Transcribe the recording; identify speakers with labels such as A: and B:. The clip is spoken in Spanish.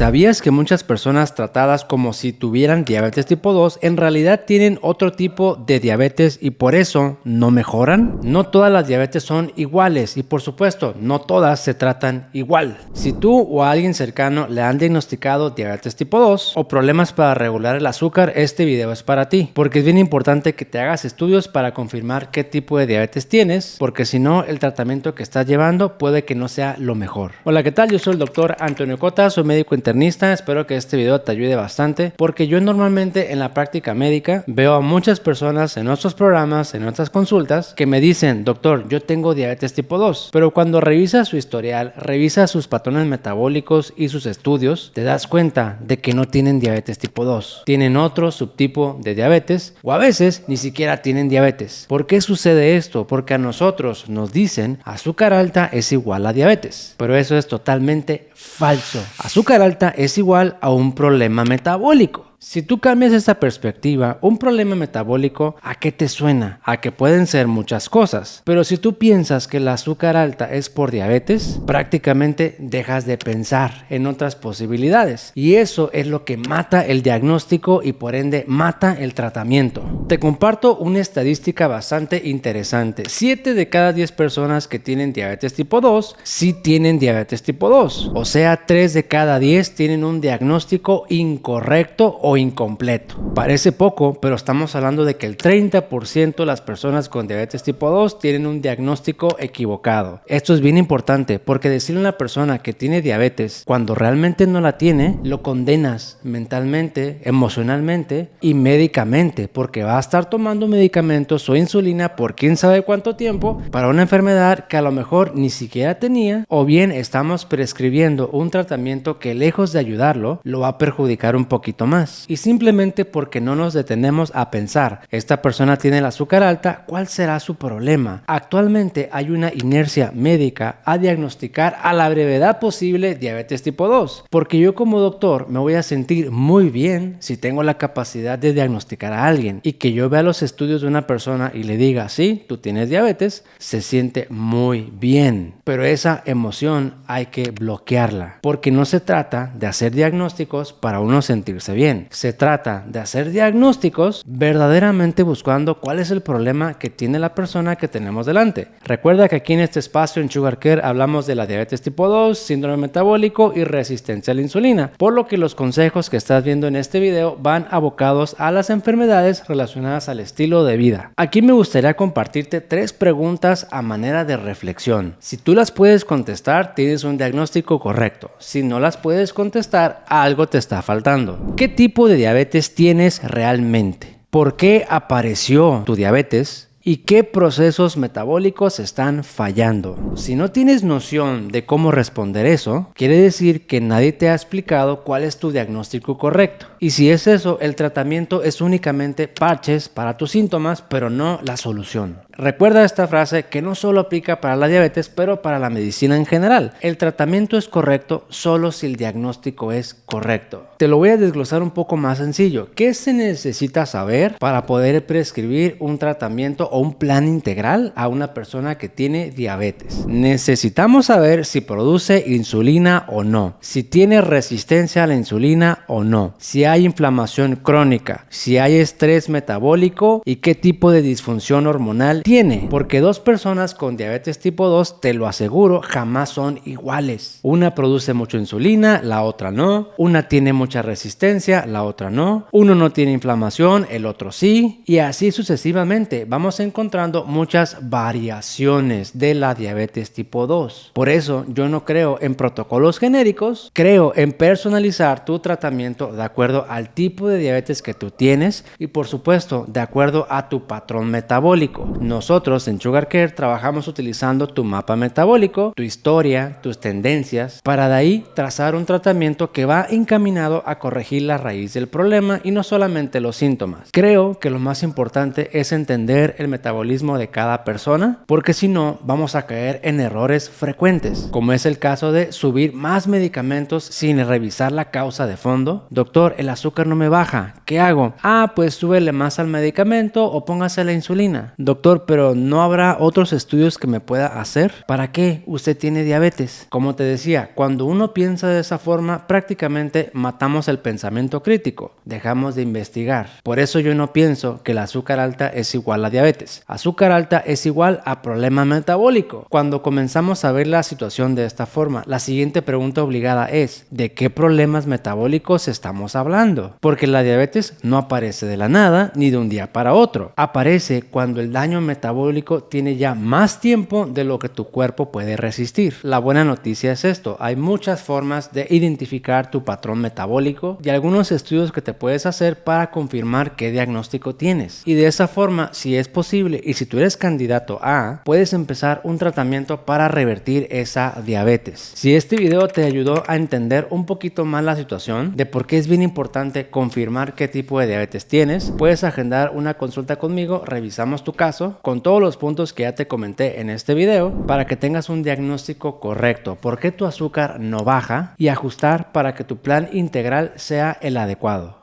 A: ¿Sabías que muchas personas tratadas como si tuvieran diabetes tipo 2 en realidad tienen otro tipo de diabetes y por eso no mejoran? No todas las diabetes son iguales y por supuesto no todas se tratan igual. Si tú o a alguien cercano le han diagnosticado diabetes tipo 2 o problemas para regular el azúcar, este video es para ti, porque es bien importante que te hagas estudios para confirmar qué tipo de diabetes tienes, porque si no el tratamiento que estás llevando puede que no sea lo mejor. Hola, ¿qué tal? Yo soy el doctor Antonio Cota, soy médico internista. Espero que este video te ayude bastante porque yo normalmente en la práctica médica veo a muchas personas en nuestros programas, en nuestras consultas que me dicen: doctor, yo tengo diabetes tipo 2, pero cuando revisas su historial, revisas sus patrones metabólicos y sus estudios, te das cuenta de que no tienen diabetes tipo 2, tienen otro subtipo de diabetes o a veces ni siquiera tienen diabetes. ¿Por qué sucede esto? Porque a nosotros nos dicen azúcar alta es igual a diabetes, pero eso es totalmente falso. Azúcar alta es igual a un problema metabólico. Si tú cambias esta perspectiva, un problema metabólico, ¿a qué te suena? A que pueden ser muchas cosas. Pero si tú piensas que el azúcar alta es por diabetes, prácticamente dejas de pensar en otras posibilidades. Y eso es lo que mata el diagnóstico y por ende mata el tratamiento. Te comparto una estadística bastante interesante. 7 de cada 10 personas que tienen diabetes tipo 2 sí tienen diabetes tipo 2. O sea, 3 de cada 10 tienen un diagnóstico incorrecto o incompleto. Parece poco, pero estamos hablando de que el 30% de las personas con diabetes tipo 2 tienen un diagnóstico equivocado. Esto es bien importante porque decirle a una persona que tiene diabetes cuando realmente no la tiene, lo condenas mentalmente, emocionalmente y médicamente, porque va a estar tomando medicamentos o insulina por quién sabe cuánto tiempo para una enfermedad que a lo mejor ni siquiera tenía, o bien estamos prescribiendo un tratamiento que lejos de ayudarlo, lo va a perjudicar un poquito más. Y simplemente porque no nos detenemos a pensar, esta persona tiene el azúcar alta, ¿cuál será su problema? Actualmente hay una inercia médica a diagnosticar a la brevedad posible diabetes tipo 2, porque yo como doctor me voy a sentir muy bien si tengo la capacidad de diagnosticar a alguien y que yo vea los estudios de una persona y le diga: sí, tú tienes diabetes, se siente muy bien. Pero esa emoción hay que bloquearla, porque no se trata de hacer diagnósticos para uno sentirse bien. Se trata de hacer diagnósticos verdaderamente buscando cuál es el problema que tiene la persona que tenemos delante. Recuerda que aquí en este espacio en Sugar Care hablamos de la diabetes tipo 2, síndrome metabólico y resistencia a la insulina, por lo que los consejos que estás viendo en este video van abocados a las enfermedades relacionadas al estilo de vida. Aquí me gustaría compartirte 3 preguntas a manera de reflexión. Si tú las puedes contestar, tienes un diagnóstico correcto. Si no las puedes contestar, algo te está faltando. ¿Qué tipo de diabetes tienes realmente? ¿Por qué apareció tu diabetes? ¿Y qué procesos metabólicos están fallando? Si no tienes noción de cómo responder eso, quiere decir que nadie te ha explicado cuál es tu diagnóstico correcto. Y si es eso, el tratamiento es únicamente parches para tus síntomas, pero no la solución. Recuerda esta frase que no solo aplica para la diabetes, pero para la medicina en general. El tratamiento es correcto solo si el diagnóstico es correcto. Te lo voy a desglosar un poco más sencillo. ¿Qué se necesita saber para poder prescribir un tratamiento o un plan integral a una persona que tiene diabetes? Necesitamos saber si produce insulina o no, si tiene resistencia a la insulina o no, si hay inflamación crónica, si hay estrés metabólico y qué tipo de disfunción hormonal tiene, porque 2 personas con diabetes tipo 2, te lo aseguro, jamás son iguales. Una produce mucha insulina, la otra no. Una tiene mucha resistencia, la otra no. Uno no tiene inflamación, el otro sí. Y así sucesivamente vamos encontrando muchas variaciones de la diabetes tipo 2. Por eso yo no creo en protocolos genéricos, creo en personalizar tu tratamiento de acuerdo al tipo de diabetes que tú tienes y por supuesto de acuerdo a tu patrón metabólico. Nosotros en Sugar Care trabajamos utilizando tu mapa metabólico, tu historia, tus tendencias, para de ahí trazar un tratamiento que va encaminado a corregir la raíz del problema y no solamente los síntomas. Creo que lo más importante es entender el metabolismo de cada persona, porque si no vamos a caer en errores frecuentes, como es el caso de subir más medicamentos sin revisar la causa de fondo. Doctor, el azúcar no me baja, ¿qué hago? Pues súbele más al medicamento o póngase la insulina. Doctor, Doctor, pero ¿no habrá otros estudios que me pueda hacer? ¿Para qué usted tiene diabetes? Como te decía, cuando uno piensa de esa forma, prácticamente matamos el pensamiento crítico, dejamos de investigar. Por eso yo no pienso que el azúcar alta es igual a diabetes. Azúcar alta es igual a problema metabólico. Cuando comenzamos a ver la situación de esta forma, la siguiente pregunta obligada es, ¿de qué problemas metabólicos estamos hablando? Porque la diabetes no aparece de la nada ni de un día para otro. Aparece cuando el daño metabólico tiene ya más tiempo de lo que tu cuerpo puede resistir. La buena noticia es esto, hay muchas formas de identificar tu patrón metabólico y algunos estudios que te puedes hacer para confirmar qué diagnóstico tienes. Y de esa forma, si es posible y si tú eres candidato a, puedes empezar un tratamiento para revertir esa diabetes. Si este video te ayudó a entender un poquito más la situación de por qué es bien importante confirmar qué tipo de diabetes tienes, puedes agendar una consulta conmigo, revisamos tu caso con todos los puntos que ya te comenté en este video para que tengas un diagnóstico correcto, por qué tu azúcar no baja y ajustar para que tu plan integral sea el adecuado.